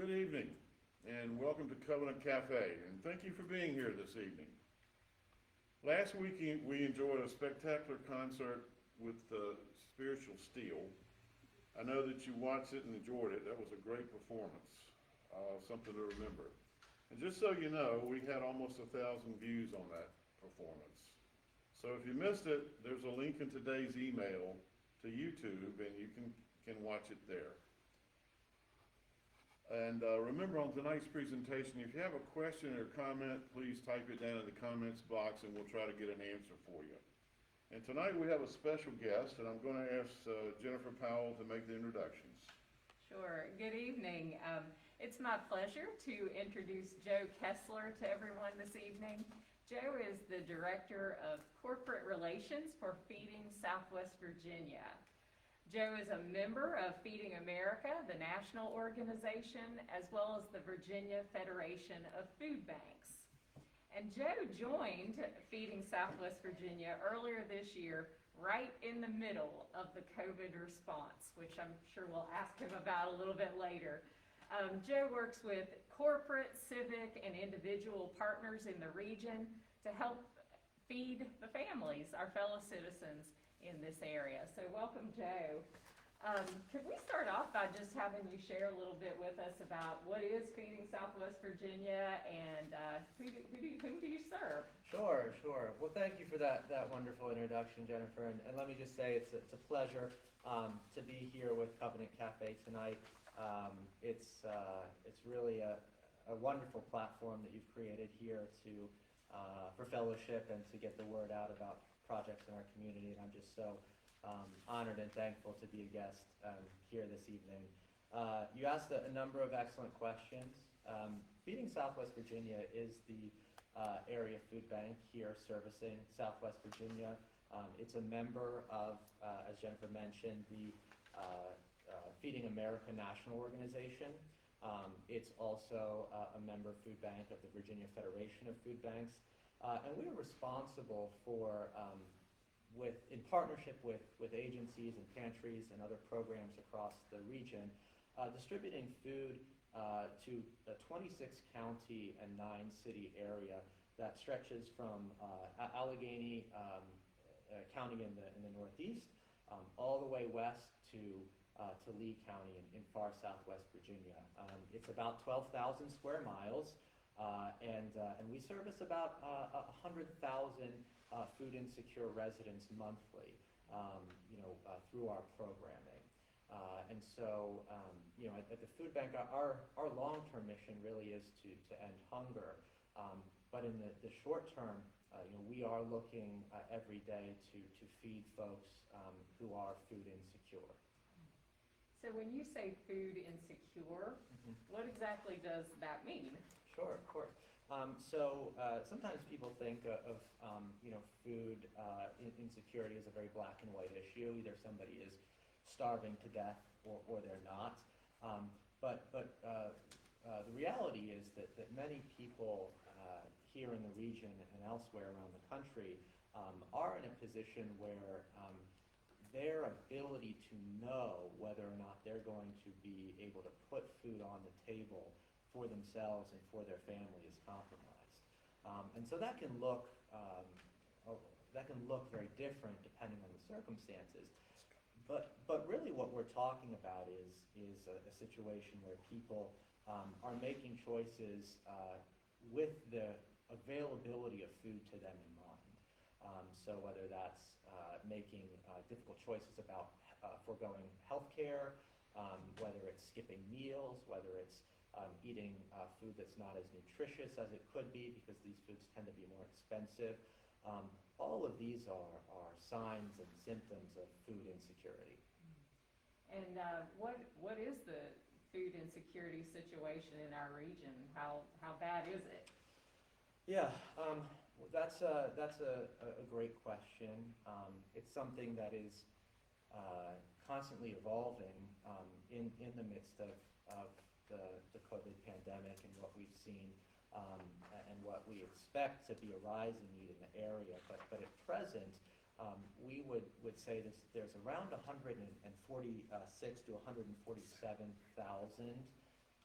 Good evening, and welcome to Covenant Cafe, and thank you for being here this evening. Last week we enjoyed a spectacular concert with Spiritual Steel. I know that you watched it and enjoyed it. That was a great performance, something to remember. And just so you know, we had almost 1,000 views on that performance. So if you missed it, there's a link in today's email to YouTube, and you can watch it there. And remember, on tonight's presentation, if you have a question or comment, please type it down in the comments box and we'll try to get an answer for you. And tonight we have a special guest, and I'm going to ask Jennifer Powell to make the introductions. Sure. Good evening. It's my pleasure to introduce Joe Kessler to everyone this evening. Joe is the Director of Corporate Relations for Feeding Southwest Virginia. Joe is a member of Feeding America, the national organization, as well as the Virginia Federation of Food Banks. And Joe joined Feeding Southwest Virginia earlier this year, right in the middle of the COVID response, which I'm sure we'll ask him about a little bit later. Joe works with corporate, civic, and individual partners in the region to help feed the families, our fellow citizens, in this area. So welcome, Joe. Could we start off by just having you share a little bit with us about what is Feeding Southwest Virginia and whom do you serve? Sure. Well, thank you for that wonderful introduction, Jennifer. And let me just say it's a pleasure to be here with Covenant Cafe tonight. It's really a wonderful platform that you've created here for fellowship and to get the word out about projects in our community, and I'm just so honored and thankful to be a guest here this evening. You asked a number of excellent questions. Feeding Southwest Virginia is the area food bank here servicing Southwest Virginia. It's a member of, as Jennifer mentioned, the Feeding America National Organization. It's also a member food bank of the Virginia Federation of Food Banks. And we are responsible for, in partnership with agencies and pantries and other programs across the region, distributing food to a 26-county and 9-city area that stretches from Allegheny County in the northeast all the way west to Lee County in far southwest Virginia. It's about 12,000 square miles. And we service about 100,000 food insecure residents monthly, through our programming. And so, at the food bank, our long-term mission really is to end hunger. But in the short term, we are looking every day to feed folks who are food insecure. So when you say food insecure, what exactly does that mean? Sure, of course. So sometimes people think of food insecurity as a very black and white issue. Either somebody is starving to death or they're not. But the reality is that many people here in the region and elsewhere around the country are in a position where their ability to know whether or not they're going to be able to put food on the table for themselves and for their family is compromised. And so that can look very different depending on the circumstances. But really what we're talking about is a situation where people are making choices with the availability of food to them in mind. So whether that's making difficult choices about foregoing health care, whether it's skipping meals, whether it's eating food that's not as nutritious as it could be because these foods tend to be more expensive. All of these are signs and symptoms of food insecurity. And what is the food insecurity situation in our region? How bad is it? Yeah, that's a great question. It's something that is constantly evolving in the midst of the COVID pandemic and what we've seen and what we expect to be a rising need in the area. But at present, we would say there's around 146 to 147,000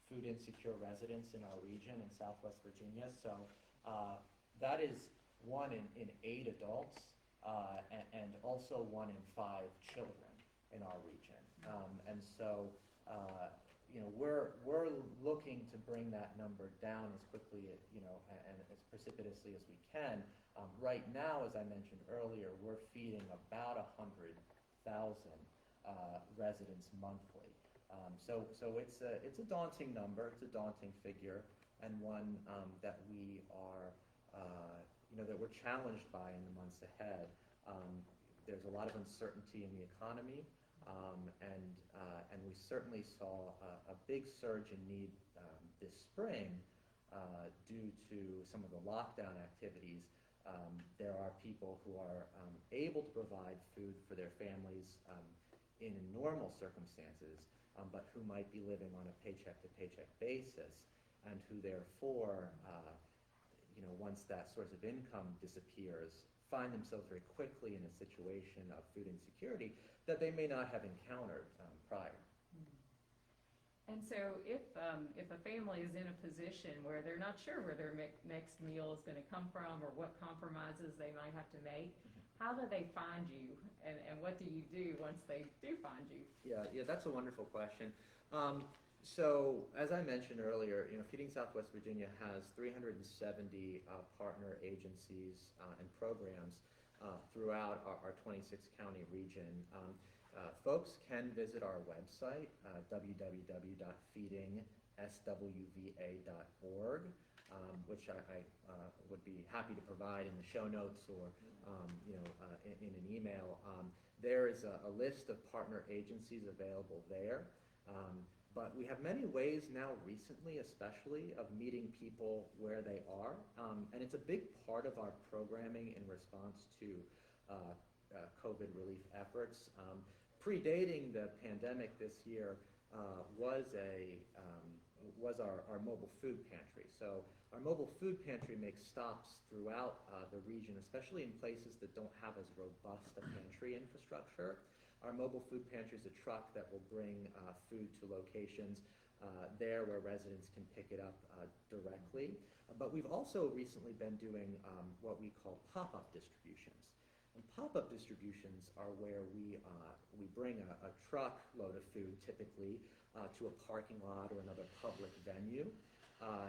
food insecure residents in our region in Southwest Virginia. So that is 1 in 8 adults and also 1 in 5 children in our region. And so we're looking to bring that number down as quickly and as precipitously as we can. Right now, as I mentioned earlier, we're feeding about 100,000 residents monthly. So it's a daunting number, it's a daunting figure, and one that we are that we're challenged by in the months ahead. There's a lot of uncertainty in the economy, and we certainly saw a big surge in need this spring due to some of the lockdown activities. There are people who are able to provide food for their families in normal circumstances, but who might be living on a paycheck-to-paycheck basis, and who therefore, once that source of income disappears, find themselves very quickly in a situation of food insecurity that they may not have encountered prior. And so if a family is in a position where they're not sure where their next meal is going to come from or what compromises they might have to make, how do they find you, and what do you do once they do find you? Yeah, that's a wonderful question. So as I mentioned earlier, Feeding Southwest Virginia has 370 partner agencies and programs throughout our 26-county region. Folks can visit our website, www.feedingswva.org, which I would be happy to provide in the show notes or in an email. There is a list of partner agencies available there. But we have many ways now recently, especially, of meeting people where they are. And it's a big part of our programming in response to COVID relief efforts. Predating the pandemic this year was our mobile food pantry. So our mobile food pantry makes stops throughout the region, especially in places that don't have as robust a pantry infrastructure. Our mobile food pantry is a truck that will bring food to locations there where residents can pick it up directly. But we've also recently been doing what we call pop-up distributions. And pop-up distributions are where we bring a truckload of food, typically, to a parking lot or another public venue,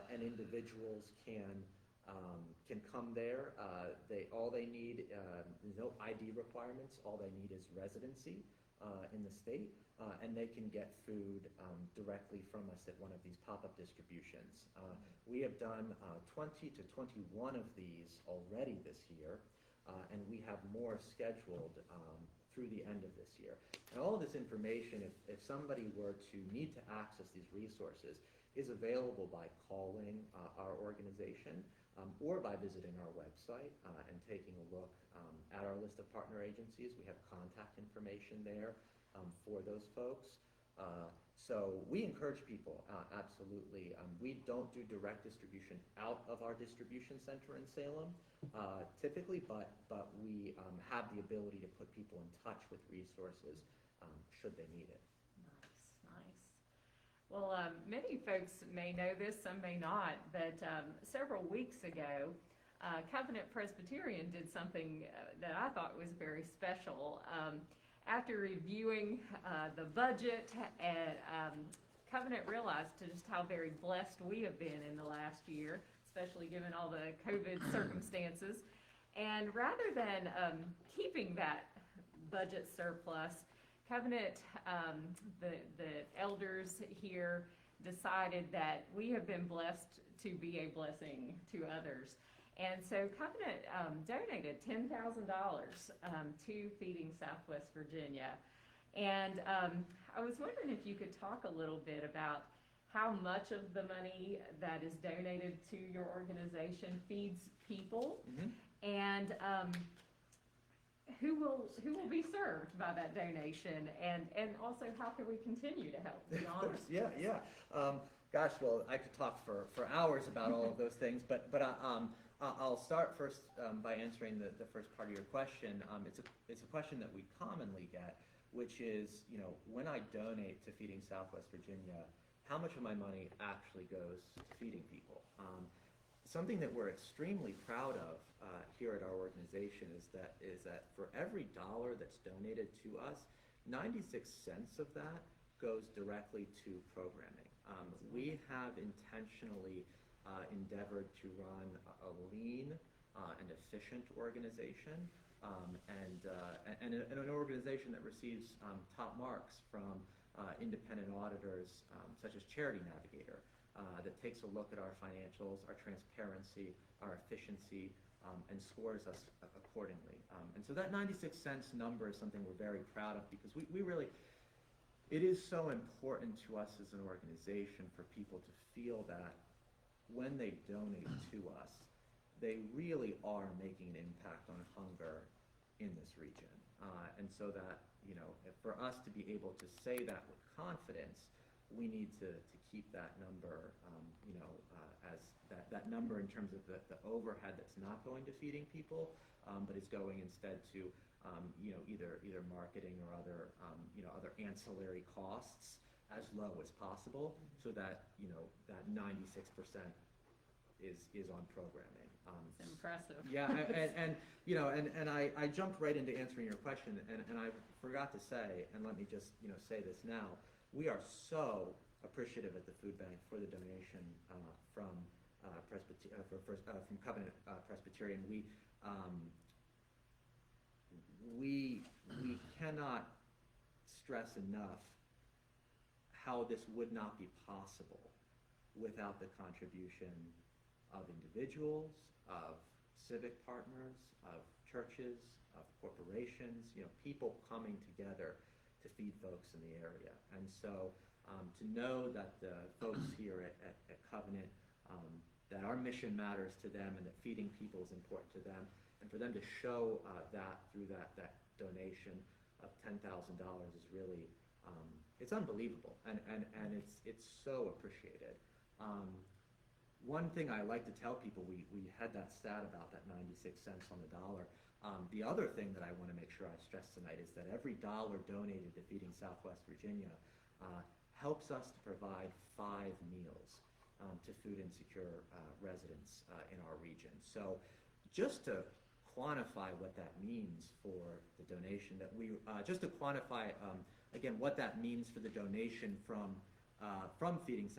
and individuals can come there. All they need, no ID requirements, all they need is residency in the state, and they can get food directly from us at one of these pop-up distributions. We have done 20 to 21 of these already this year, and we have more scheduled through the end of this year. And all of this information, if somebody were to need to access these resources, is available by calling our organization or by visiting our website and taking a look at our list of partner agencies. We have contact information there for those folks. So we encourage people, absolutely. We don't do direct distribution out of our distribution center in Salem, typically, but we have the ability to put people in touch with resources should they need it. Nice. Well, many folks may know this, some may not, but several weeks ago, Covenant Presbyterian did something that I thought was very special. After reviewing the budget, and Covenant realized just how very blessed we have been in the last year, especially given all the COVID circumstances. And rather than keeping that budget surplus, Covenant, the elders here decided that we have been blessed to be a blessing to others. And so Covenant donated $10,000 to Feeding Southwest Virginia. And I was wondering if you could talk a little bit about how much of the money that is donated to your organization feeds people, and who will be served by that donation, and also how can we continue to help beyond? Of course, yeah. Gosh, well, I could talk for hours about all of those things, but I'll start first by answering the first part of your question. It's a question that we commonly get, which is, when I donate to Feeding Southwest Virginia, how much of my money actually goes to feeding people. Something that we're extremely proud of here at our organization is that for every dollar that's donated to us, 96 cents of that goes directly to programming. We have intentionally endeavored to run a lean and efficient organization, and an organization that receives top marks from independent auditors such as Charity Navigator, that takes a look at our financials, our transparency, our efficiency, and scores us accordingly. And so that 96 cents number is something we're very proud of, because we really, it is so important to us as an organization for people to feel that when they donate to us, they really are making an impact on hunger in this region. And so that, for us to be able to say that with confidence, we need to keep that number, as that number in terms of the overhead that's not going to feeding people, but is going instead to, either marketing or other ancillary costs as low as possible, so that, that 96% is on programming. It's impressive. Yeah, and I jumped right into answering your question, and I forgot to say, and let me just say this now, we are so appreciative at the food bank for the donation from Covenant Presbyterian. We cannot stress enough how this would not be possible without the contribution of individuals, of civic partners, of churches, of corporations, people coming together to feed folks in the area. And so to know that the folks here at Covenant, that our mission matters to them and that feeding people is important to them, and for them to show that through that donation of $10,000 is really, it's unbelievable, and it's so appreciated. One thing I like to tell people, we had that stat about that 96 cents on the dollar. The other thing that I want to make sure I stress tonight is that every dollar donated to Feeding Southwest Virginia helps us to provide 5 meals to food insecure residents in our region. So just to quantify what that means for the donation that we, just to quantify again what that means for the donation from Feeding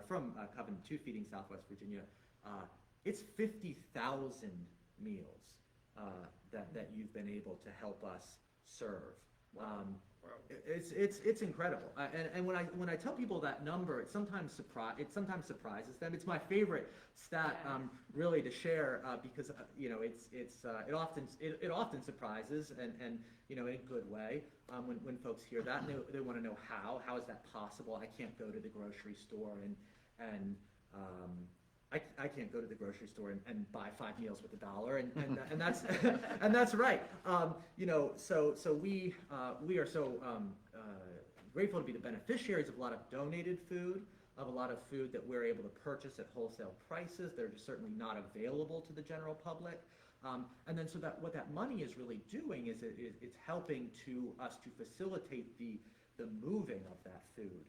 from Covenant to Feeding Southwest Virginia, it's 50,000 meals that you've been able to help us serve. Wow. It's incredible, and when I tell people that number, it sometimes surprises them. It's my favorite stat, really, to share, because it often surprises, and in a good way, when folks hear that, and they want to know how is that possible. I can't go to the grocery store and I can't go to the grocery store and buy 5 meals with $1, and that's and that's right. So we are so grateful to be the beneficiaries of a lot of donated food, of a lot of food that we're able to purchase at wholesale prices. They're just certainly not available to the general public. And then so that what that money is really doing is it's helping us to facilitate the moving of that food,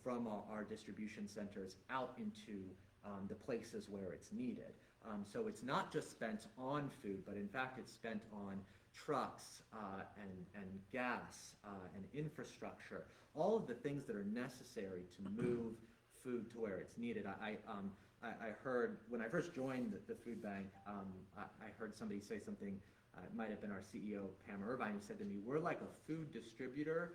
from our distribution centers out into the places where it's needed. So it's not just spent on food, but in fact it's spent on trucks and gas and infrastructure, all of the things that are necessary to move food to where it's needed. I heard, when I first joined the food bank, I heard somebody say something, it might have been our CEO, Pam Irvine, who said to me, we're like a food distributor,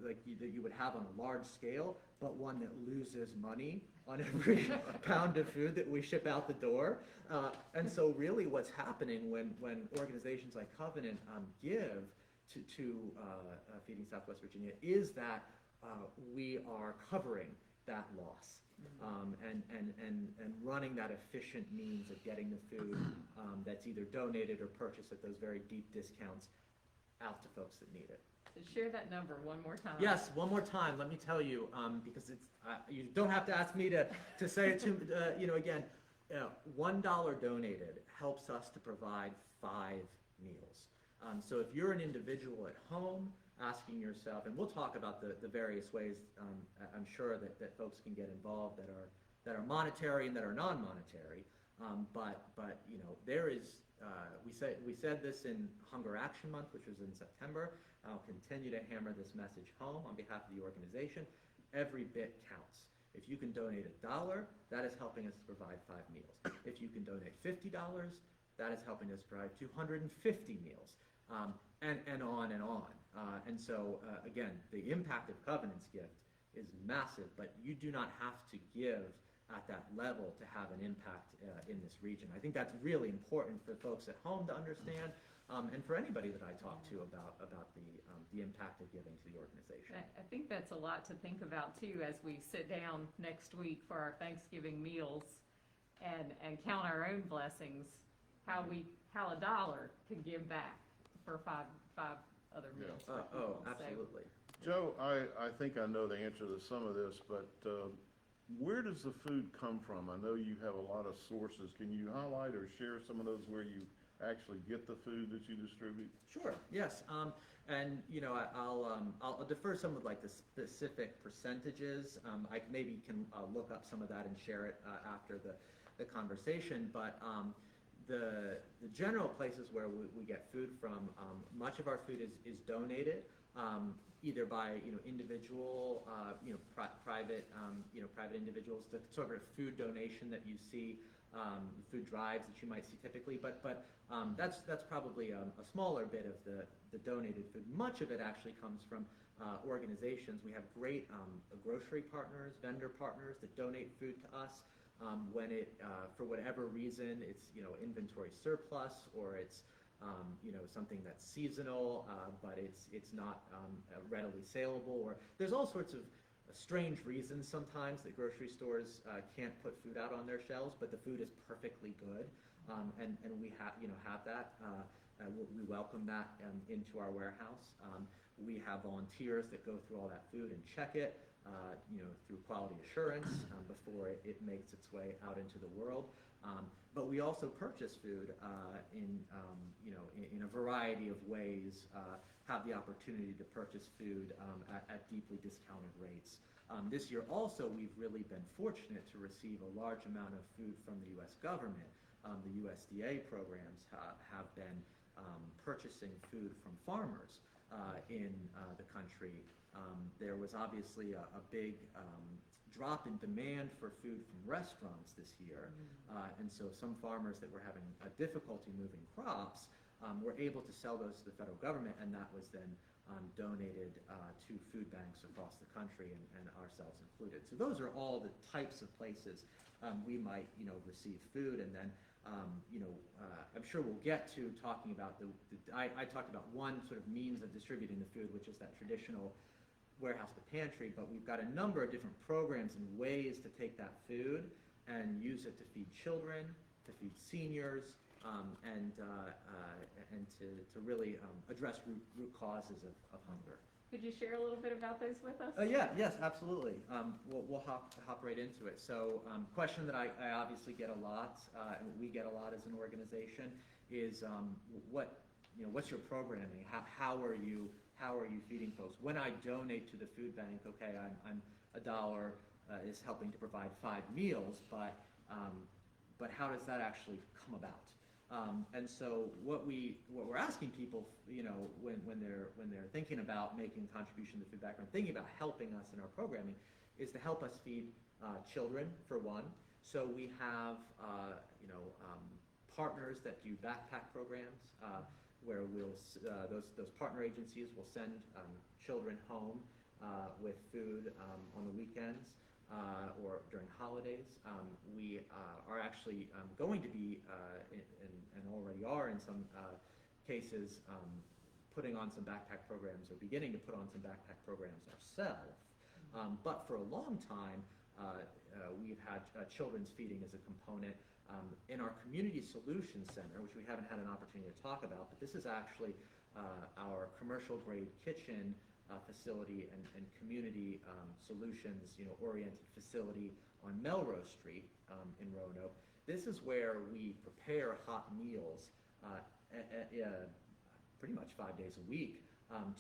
like that you would have on a large scale, but one that loses money on every pound of food that we ship out the door. And so really what's happening when organizations like Covenant give to Feeding Southwest Virginia is that we are covering that loss. And running that efficient means of getting the food that's either donated or purchased at those very deep discounts out to folks that need it. So share that number one more time. Yes, one more time. Let me tell you, because it's you don't have to ask me to say it to again. $1 donated helps us to provide 5 meals. So if you're an individual at home asking yourself, and we'll talk about the various ways I'm sure that folks can get involved that are monetary and that are non-monetary. But you know, there is, we said this in Hunger Action Month, which was in September. I'll continue to hammer this message home on behalf of the organization. Every bit counts. If you can donate $1, that is helping us provide 5 meals. If you can donate $50, that is helping us provide 250 meals, and on and on. And so, again, the impact of Covenant's gift is massive, but you do not have to give at that level to have an impact in this region. I think that's really important for folks at home to understand, and for anybody that I talk to about the impact of giving to the organization. I think that's a lot to think about too as we sit down next week for our Thanksgiving meals and count our own blessings, how $1 could give back for five other meals. Yeah. for people. So, Absolutely. Joe, I think I know the answer to some of this, but where does the food come from? I know you have a lot of sources. Can you highlight or share some of those where you actually get the food that you distribute? Sure. Yes. And you know, I'll defer some of like the specific percentages. I maybe can look up some of that and share it after the conversation. But the general places where we get food from, much of our food is donated, either by individual, private, private individuals. The sort of food donation that you see, food drives that you might see typically, but that's probably a smaller bit of the donated food. Much of it actually comes from organizations. We have great grocery partners, vendor partners that donate food to us. When it, for whatever reason, it's inventory surplus, or it's something that's seasonal, but it's not readily saleable, or there's all sorts of strange reasons sometimes that grocery stores can't put food out on their shelves, but the food is perfectly good, and we have that. We welcome that into our warehouse. We have volunteers that go through all that food and check it, through quality assurance before it makes its way out into the world. But we also purchase food in a variety of ways, have the opportunity to purchase food at deeply discounted rates. This year also, we've really been fortunate to receive a large amount of food from the U.S. government. The USDA programs have been purchasing food from farmers in the country. There was obviously a big drop in demand for food from restaurants this year, and so some farmers that were having a difficulty moving crops were able to sell those to the federal government, and that was then donated to food banks across the country, and ourselves included. So those are all the types of places we might receive food, and then I'm sure we'll get to talking about I talked about one sort of means of distributing the food, which is that traditional warehouse to pantry, but we've got a number of different programs and ways to take that food and use it to feed children, to feed seniors, and to really address root causes of hunger. Could you share a little bit about those with us? Yes, absolutely. We'll hop right into it. So, question that I obviously get a lot, and we get a lot as an organization, is what's your programming? How are you feeding folks? When I donate to the food bank, okay, I'm $1 is helping to provide 5 meals, but how does that actually come about? And so what we're asking people, when they're thinking about making a contribution to the food bank, or thinking about helping us in our programming, is to help us feed children, for one. So we have partners that do backpack programs, where those partner agencies will send children home with food on the weekends or during holidays. We are actually going to be, and already are in some cases, putting on some backpack programs, or beginning to put on some backpack programs ourselves. But for a long time, we've had children's feeding as a component. In our Community Solutions Center, which we haven't had an opportunity to talk about, but this is actually our commercial-grade kitchen facility and community solutions, oriented facility on Melrose Street in Roanoke. This is where we prepare hot meals pretty much 5 days a week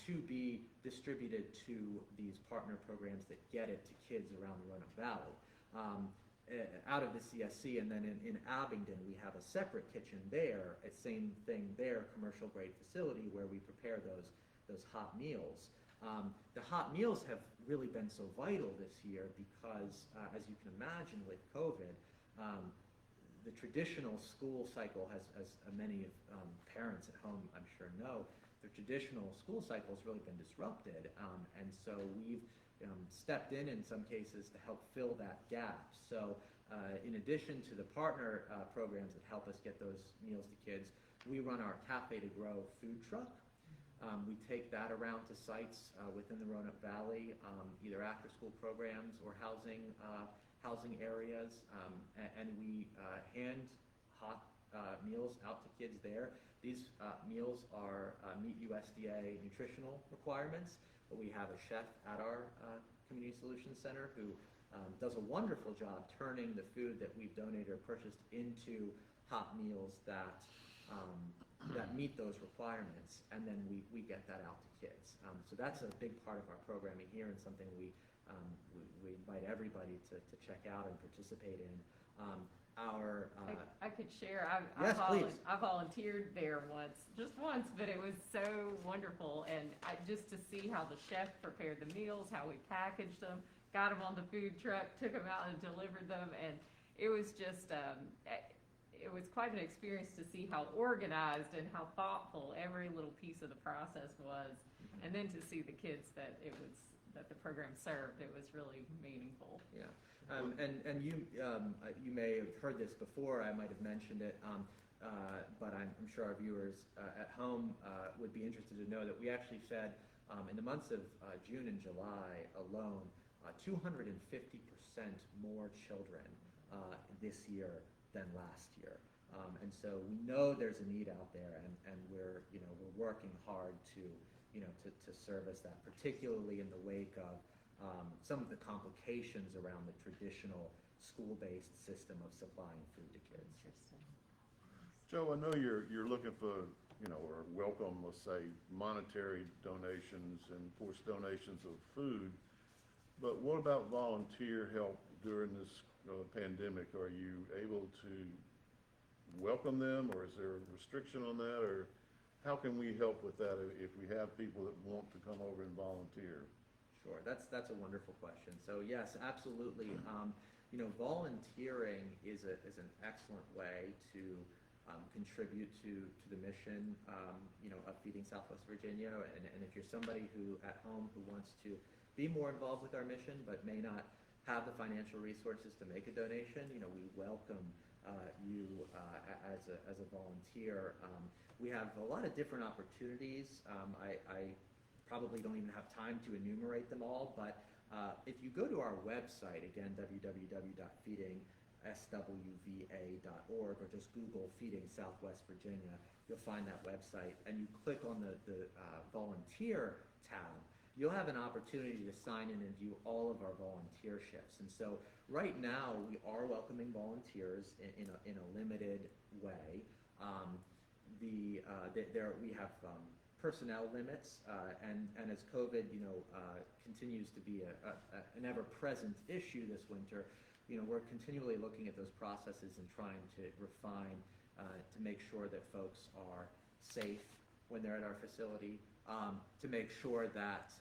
to be distributed to these partner programs that get it to kids around the Roanoke Valley. Out of the CSC, and then in Abingdon we have a separate kitchen there, same thing there, commercial grade facility where we prepare those hot meals. The hot meals have really been so vital this year because, as you can imagine with COVID, the traditional school cycle as many parents at home I'm sure know, the traditional school cycle has really been disrupted, and so we've stepped in some cases to help fill that gap. So in addition to the partner programs that help us get those meals to kids, we run our Cafe to Grow food truck. We take that around to sites within the Roanoke Valley, either after school programs or housing areas, and we hand hot meals out to kids there. These meals meet USDA nutritional requirements, but we have a chef at our Community Solutions Center who does a wonderful job turning the food that we've donated or purchased into hot meals that meet those requirements, and then we get that out to kids. So that's a big part of our programming here, and something we invite everybody to check out and participate in. I could share. Yes, please. I volunteered there just once, but it was so wonderful, and just to see how the chef prepared the meals, how we packaged them, got them on the food truck, took them out and delivered them, and it was just it was quite an experience to see how organized and how thoughtful every little piece of the process was, and then to see the kids that the program served. It was really meaningful. Yeah. And you may have heard this before, I might have mentioned it, but I'm sure our viewers at home would be interested to know that we actually fed, in the months of June and July alone, 250% more children this year than last year. And so we know there's a need out there, and we're working hard to service that, particularly in the wake of some of the complications around the traditional school-based system of supplying food to kids. Interesting. Joe, I know you're looking for, or welcome, let's say, monetary donations and, of course, donations of food, but what about volunteer help during this pandemic? Are you able to welcome them, or is there a restriction on that, or how can we help with that if we have people that want to come over and volunteer? Sure, that's a wonderful question. So yes, absolutely. Volunteering is an excellent way to contribute to the mission, of Feeding Southwest Virginia. And if you're somebody who at home who wants to be more involved with our mission but may not have the financial resources to make a donation, we welcome you as a volunteer. We have a lot of different opportunities. I probably don't even have time to enumerate them all, but if you go to our website, again, www.feedingswva.org, or just Google Feeding Southwest Virginia, you'll find that website, and you click on the volunteer tab, you'll have an opportunity to sign in and view all of our volunteer shifts. And so right now we are welcoming volunteers in a limited way. We have personnel limits, and as COVID, continues to be an ever-present issue this winter, we're continually looking at those processes and trying to refine to make sure that folks are safe when they're at our facility, to make sure that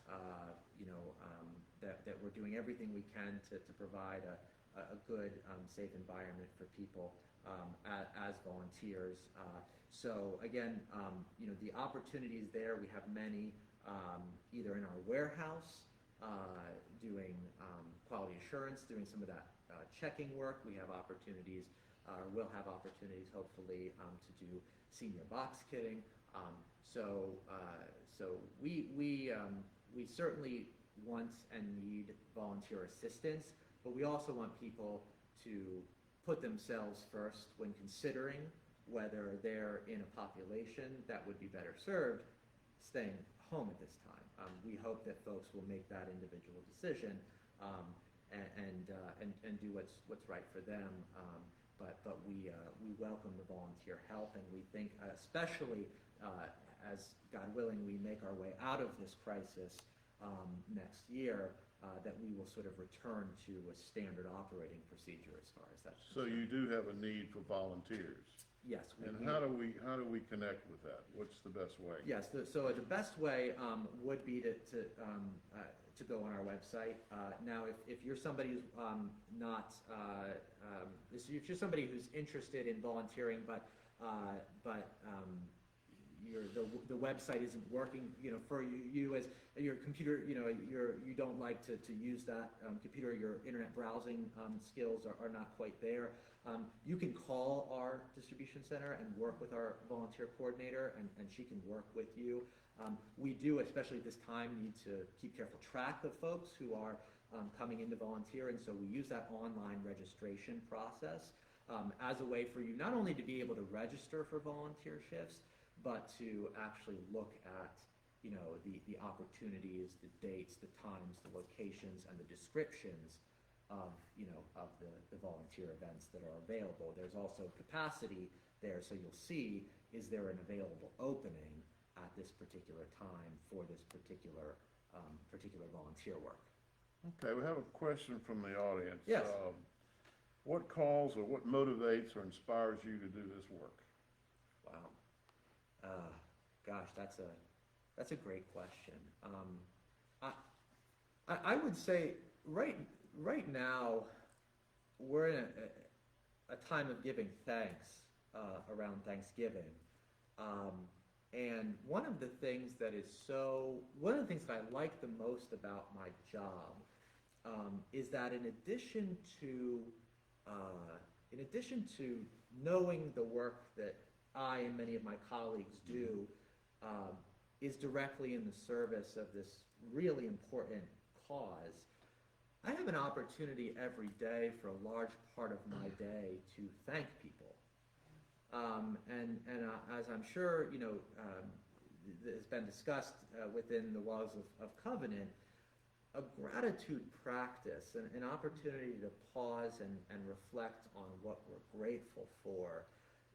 that we're doing everything we can to provide a good, safe environment for people as volunteers. So again, the opportunities there, we have many, either in our warehouse, doing quality assurance, doing some of that checking work. We have opportunities, we'll have opportunities hopefully to do senior box kitting. So we certainly want and need volunteer assistance, but we also want people to put themselves first when considering whether they're in a population that would be better served staying home at this time. We hope that folks will make that individual decision and do what's right for them. but we welcome the volunteer help, and we think, especially as God willing, we make our way out of this crisis next year, that we will sort of return to a standard operating procedure as far as that's So concerned. you do have a need for volunteers. Yes. And how do we connect with that? What's the best way? Yes, so the best way would be to go on our website. Now, if you're somebody who's if you're somebody who's interested in volunteering, but the website isn't working, for you as your computer, you don't like to use that computer, your internet browsing skills are not quite there. You can call our distribution center and work with our volunteer coordinator, and she can work with you. We do, especially at this time, need to keep careful track of folks who are coming in to volunteer, and so we use that online registration process as a way for you not only to be able to register for volunteer shifts, but to actually look at the opportunities, the dates, the times, the locations, and the descriptions of the volunteer events that are available. There's also capacity there, so you'll see, is there an available opening at this particular time for this particular volunteer work. Okay, we have a question from the audience. Yes. What calls or what motivates or inspires you to do this work? Wow. Gosh, that's a great question. I would say right now we're in a time of giving thanks around Thanksgiving, and one of the things that I like the most about my job is that in addition to knowing the work that I and many of my colleagues do is directly in the service of this really important cause, I have an opportunity every day for a large part of my day to thank people. As I'm sure has been discussed within the walls of Covenant, a gratitude practice, an opportunity to pause and reflect on what we're grateful for,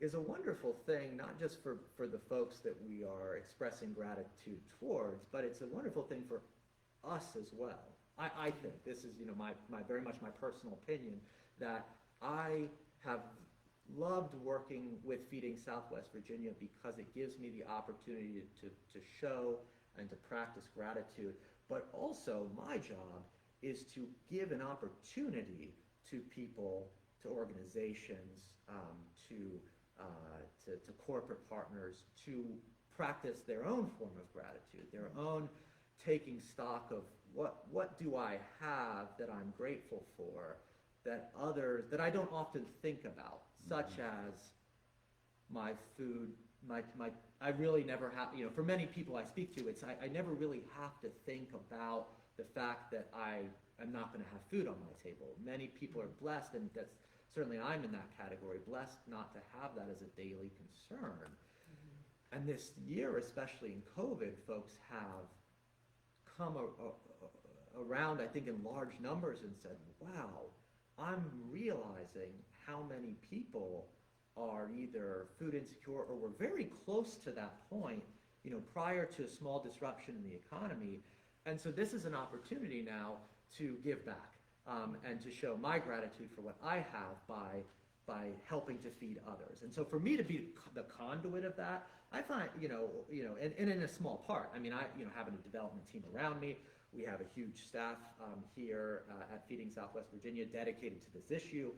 is a wonderful thing, not just for the folks that we are expressing gratitude towards, but it's a wonderful thing for us as well. I think this is my very much my personal opinion, that I have loved working with Feeding Southwest Virginia because it gives me the opportunity to show and to practice gratitude, but also my job is to give an opportunity to people, to organizations, to corporate partners to practice their own form of gratitude, their own taking stock of what do I have that I'm grateful for that I don't often think about, such as my food, I really never have, for many people I speak to, I never really have to think about the fact that I am not going to have food on my table. Many people are blessed, and that's certainly I'm in that category, blessed not to have that as a daily concern. Mm-hmm. And this year, especially in COVID, folks have come around, I think, in large numbers and said, wow, I'm realizing how many people are either food insecure or were very close to that point, prior to a small disruption in the economy. And so this is an opportunity now to give back and to show my gratitude for what I have by helping to feed others. And so for me to be the conduit of that, I find, and in a small part, I mean, having a development team around me, we have a huge staff here at Feeding Southwest Virginia dedicated to this issue.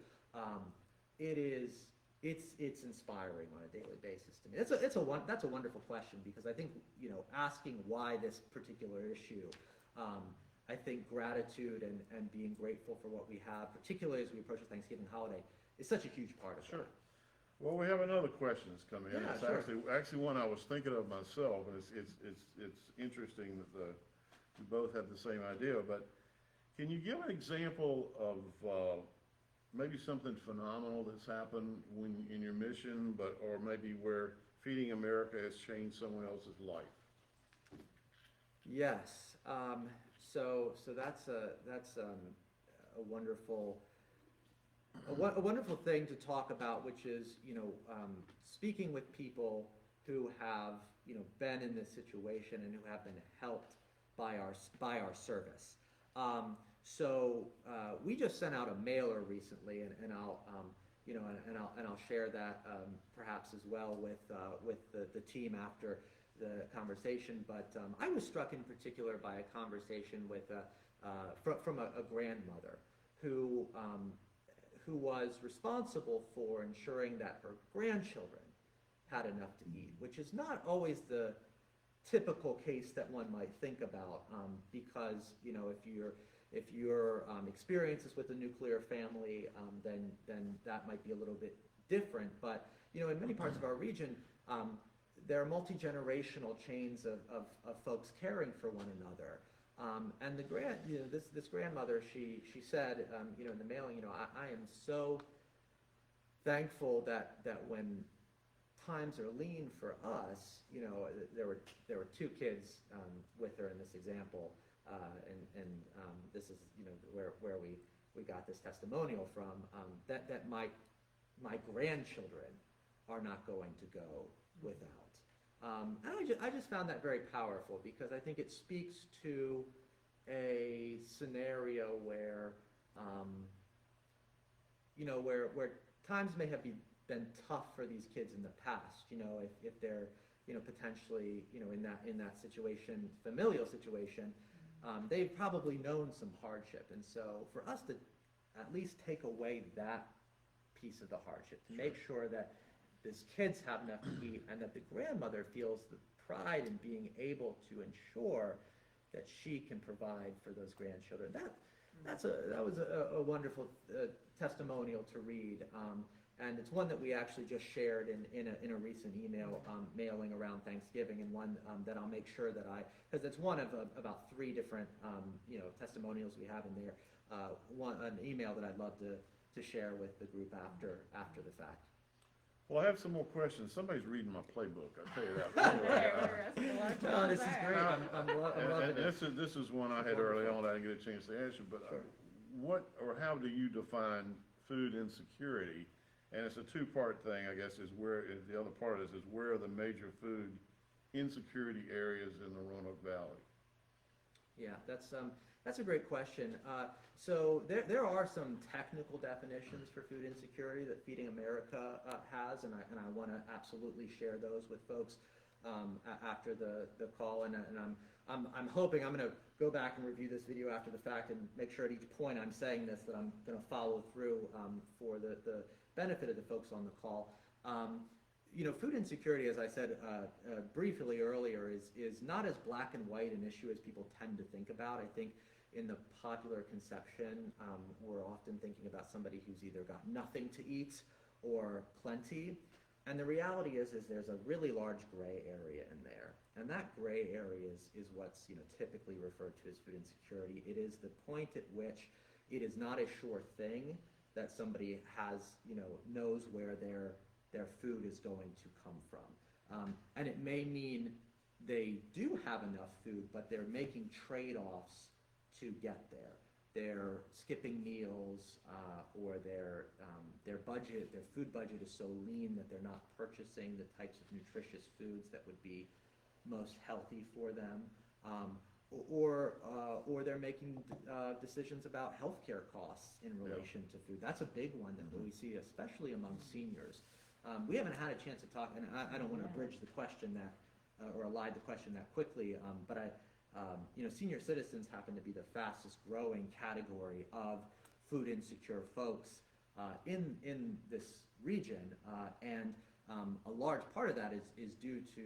It's inspiring on a daily basis to me. That's a wonderful question, because I think, asking why this particular issue, I think gratitude and being grateful for what we have, particularly as we approach the Thanksgiving holiday, is such a huge part of it. Sure. Well, we have another question that's coming in. Yeah, It's sure. actually one I was thinking of myself, and it's interesting that we both have the same idea. But can you give an example of maybe something phenomenal that's happened in your mission, or maybe where Feeding America has changed someone else's life? Yes. So that's a wonderful a wonderful thing to talk about, which is, speaking with people who have, been in this situation and who have been helped by our service. We just sent out a mailer recently, and I'll I'll share that perhaps as well with the team after the conversation. But I was struck in particular by a conversation with from a grandmother who was responsible for ensuring that her grandchildren had enough to eat, which is not always the typical case that one might think about, because if your experiences with the nuclear family, then that might be a little bit different. But in many parts of our region, there are multi-generational chains of folks caring for one another. And this grandmother, she said, in the mailing, I am so thankful that when times are lean for us, there were two kids with her in this example, and this is where we got this testimonial from, that my grandchildren are not going to go without. And I just found that very powerful, because I think it speaks to a scenario where, where times may have been tough for these kids in the past. If they're potentially in that situation, familial situation, they've probably known some hardship, and so for us to at least take away that piece of the hardship, to make sure that these kids have enough to eat, and that the grandmother feels the pride in being able to ensure that she can provide for those grandchildren. That was a wonderful testimonial to read, and it's one that we actually just shared in a recent email mailing around Thanksgiving, and one that I'll make sure that because it's one of about 3 different testimonials we have in there. An email that I'd love to share with the group after the fact. Well, I have some more questions. Somebody's reading my playbook, I'll tell you that. No, this is great. I'm loving it. This is one I had early on, I didn't get a chance to ask you, but what or how do you define food insecurity? And it's a 2-part thing, I guess, the other part is where are the major food insecurity areas in the Roanoke Valley? Yeah, that's a great question. So there are some technical definitions for food insecurity that Feeding America has, and I want to absolutely share those with folks after the call. And I'm hoping I'm going to go back and review this video after the fact and make sure at each point I'm saying this that I'm going to follow through for the benefit of the folks on the call. Food insecurity, as I said briefly earlier, is not as black and white an issue as people tend to think about. I think in the popular conception, we're often thinking about somebody who's either got nothing to eat or plenty. And the reality is there's a really large gray area in there. And that gray area is what's typically referred to as food insecurity. It is the point at which it is not a sure thing that somebody knows where their food is going to come from. And it may mean they do have enough food, but they're making trade-offs to get there. They're skipping meals, or their food budget is so lean that they're not purchasing the types of nutritious foods that would be most healthy for them. Or they're making decisions about healthcare costs in relation to food. That's a big one that we see, especially among seniors. We haven't had a chance to talk, and I don't want to bridge the question or elide the question that quickly, but senior citizens happen to be the fastest growing category of food insecure folks in this region, and a large part of that is due to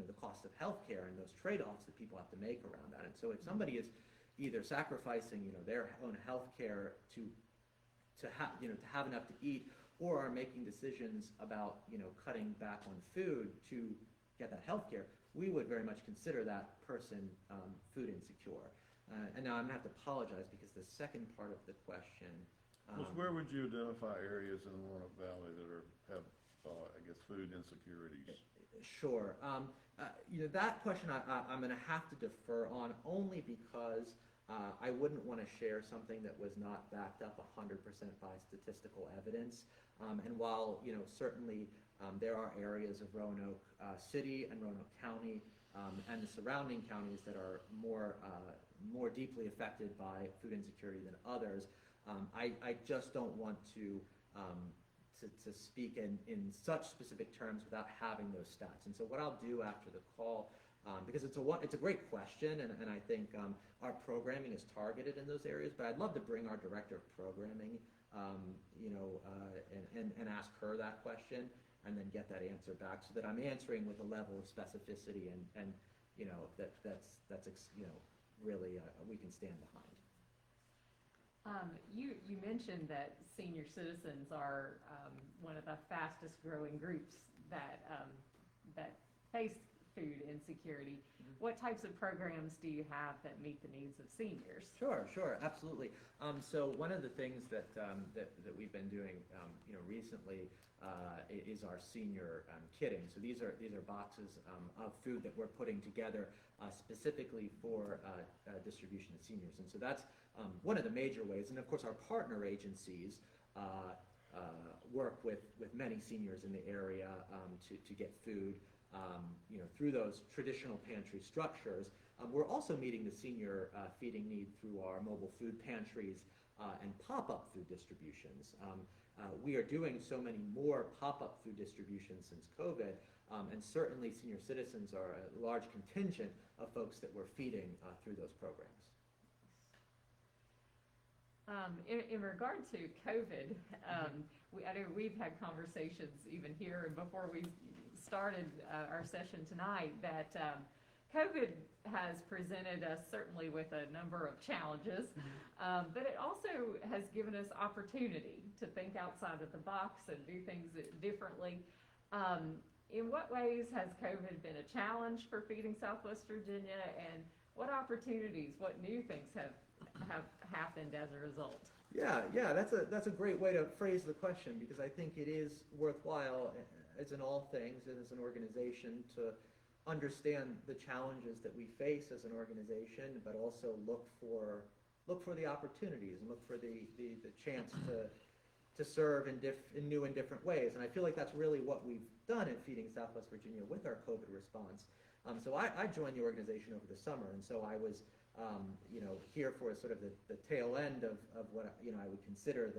the cost of healthcare and those trade-offs that people have to make around that. And so if somebody is either sacrificing their own healthcare to have enough to eat, or are making decisions about cutting back on food to get that healthcare, we would very much consider that person food insecure. And now I'm going to have to apologize because the second part of the question. Where would you identify areas in the Roanoke Valley that have food insecurities? Sure. That question I'm going to have to defer on, only because I wouldn't want to share something that was not backed up 100% by statistical evidence. And while, certainly there are areas of Roanoke City and Roanoke County and the surrounding counties that are more deeply affected by food insecurity than others, I just don't want to speak in such specific terms without having those stats. And so what I'll do after the call, because it's a great question, and I think our programming is targeted in those areas, but I'd love to bring our director of programming, and ask her that question, and then get that answer back, so that I'm answering with a level of specificity and that's really we can stand behind. You mentioned that senior citizens are one of the fastest growing groups that face food insecurity. Mm-hmm. What types of programs do you have that meet the needs of seniors? Sure, absolutely. So one of the things that we've been doing, recently is our senior kitting. So these are boxes of food that we're putting together specifically for distribution to seniors, and so that's one of the major ways. And of course, our partner agencies work with many seniors in the area to get food. Through those traditional pantry structures. We're also meeting the senior feeding need through our mobile food pantries and pop-up food distributions. We are doing so many more pop-up food distributions since COVID, and certainly senior citizens are a large contingent of folks that we're feeding through those programs. In regard to COVID, I know we've had conversations even here and before we started our session tonight that COVID has presented us certainly with a number of challenges, but it also has given us opportunity to think outside of the box and do things differently. In what ways has COVID been a challenge for Feeding Southwest Virginia, and what opportunities, what new things have happened as a result? Yeah, that's a great way to phrase the question, because I think it is worthwhile, as in all things and as an organization, to understand the challenges that we face as an organization, but also look for the opportunities and look for the chance to serve in new and different ways. And I feel like that's really what we've done at Feeding Southwest Virginia with our COVID response. So I joined the organization over the summer, and so I was here for sort of the tail end of what I would consider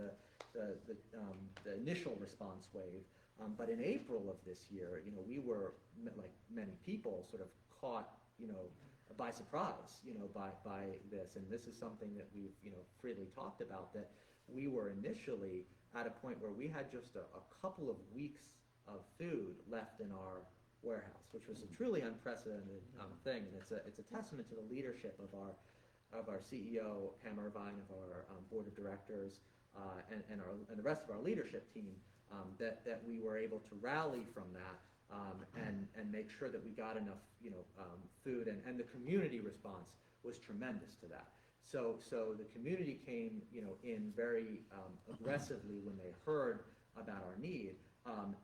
the initial response wave. But in April of this year, we were, like many people, sort of caught, by surprise, by this. And this is something that we've, freely talked about, that we were initially at a point where we had just a couple of weeks of food left in our warehouse, which was a truly unprecedented thing. And it's a testament to the leadership of our CEO, Pam Irvine, of our board of directors, and the rest of our leadership team, that we were able to rally from that and make sure that we got enough food, and the community response was tremendous to that. So the community came in very aggressively when they heard about our need,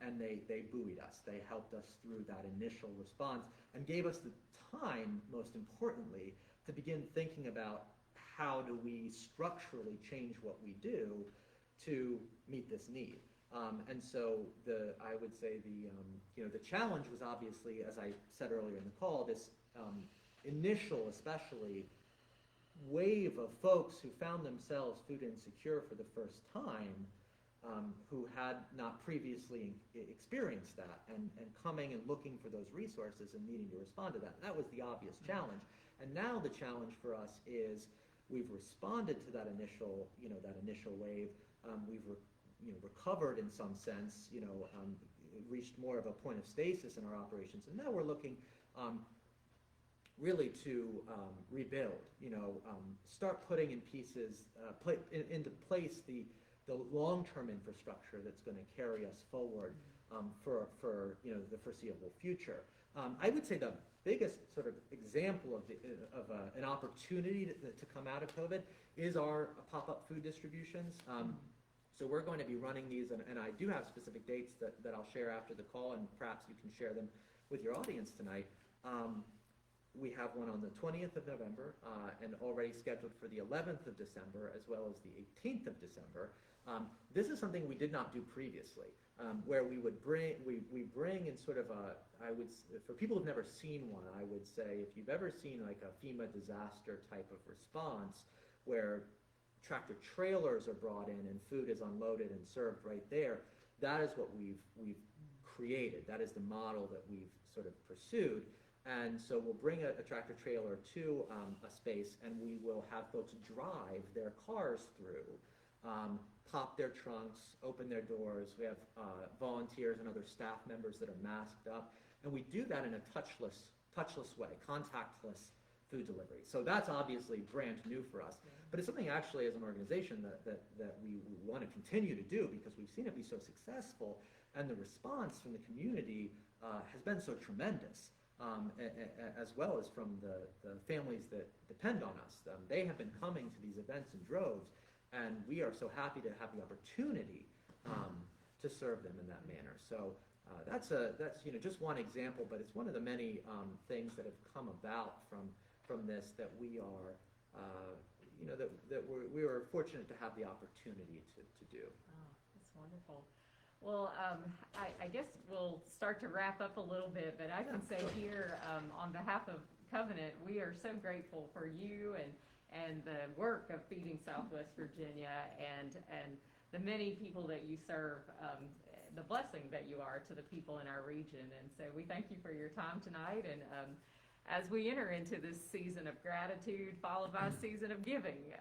and they buoyed us. They helped us through that initial response and gave us the time, most importantly, to begin thinking about how do we structurally change what we do to meet this need. And so I would say the challenge was obviously, as I said earlier in the call, this initial, especially, wave of folks who found themselves food insecure for the first time, who had not previously experienced that, and coming and looking for those resources and needing to respond to that. That was the obvious challenge. And now the challenge for us is we've responded to that initial wave. We've recovered in some sense, reached more of a point of stasis in our operations, and now we're looking really to rebuild, start putting in pieces, into place the long-term infrastructure that's going to carry us forward for the foreseeable future. I would say the biggest sort of example of an opportunity to come out of COVID is our pop-up food distributions. So we're going to be running these, and I do have specific dates that I'll share after the call, and perhaps you can share them with your audience tonight. we have one on the 20th of November and already scheduled for the 11th of December as well as the 18th of December. This is something we did not do previously, where we bring in sort of for people who've never seen one, I would say if you've ever seen like a FEMA disaster type of response where tractor trailers are brought in and food is unloaded and served right there, that is what we've created. That is the model that we've sort of pursued. And so we'll bring a tractor trailer to a space, and we will have folks drive their cars through, pop their trunks, open their doors. We have volunteers and other staff members that are masked up, and we do that in a touchless way, contactless food delivery. So that's obviously brand new for us, but it's something actually as an organization that we want to continue to do because we've seen it be so successful, and the response from the community has been so tremendous. As well as from the families that depend on us. They have been coming to these events in droves, and we are so happy to have the opportunity to serve them in that manner. So that's just one example, but it's one of the many things that have come about from this that we are we were fortunate to have the opportunity to do. Oh, that's wonderful. Well, I guess we'll start to wrap up a little bit, but I can say here on behalf of Covenant, we are so grateful for you and the work of Feeding Southwest Virginia and the many people that you serve, the blessing that you are to the people in our region. And so we thank you for your time tonight. And as we enter into this season of gratitude followed by a season of giving,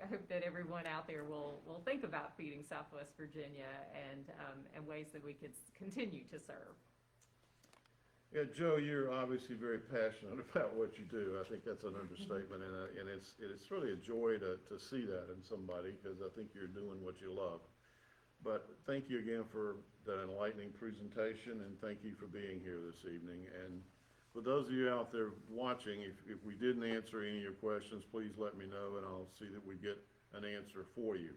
I hope that everyone out there will think about Feeding Southwest Virginia and ways that we could continue to serve. Yeah, Joe, you're obviously very passionate about what you do. I think that's an understatement, and it's really a joy to see that in somebody, because I think you're doing what you love. But thank you again for that enlightening presentation, and thank you for being here this evening. And for those of you out there watching, if we didn't answer any of your questions, please let me know, and I'll see that we get an answer for you.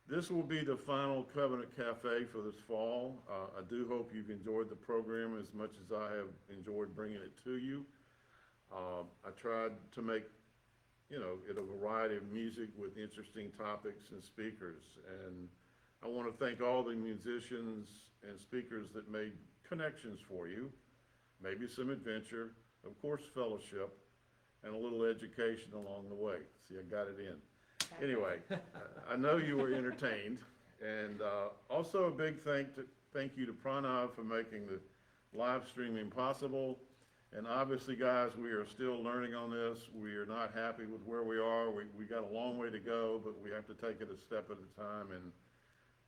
This will be the final Covenant Cafe for this fall. I do hope you've enjoyed the program as much as I have enjoyed bringing it to you. I tried to make, it a variety of music with interesting topics and speakers. And I want to thank all the musicians and speakers that made connections for you. Maybe some adventure, of course fellowship, and a little education along the way. See, I got it in. Anyway, I know you were entertained, and also a big thank you to Pranav for making the live streaming possible. And obviously, guys, we are still learning on this. We are not happy with where we are. We got a long way to go, but we have to take it a step at a time. And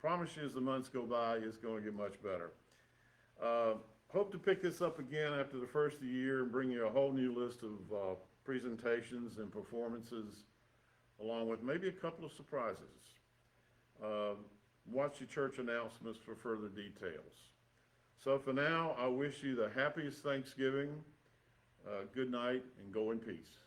promise you, as the months go by, it's going to get much better. Hope to pick this up again after the first of the year and bring you a whole new list of presentations and performances, along with maybe a couple of surprises. Watch your church announcements for further details. So for now, I wish you the happiest Thanksgiving, good night, and go in peace.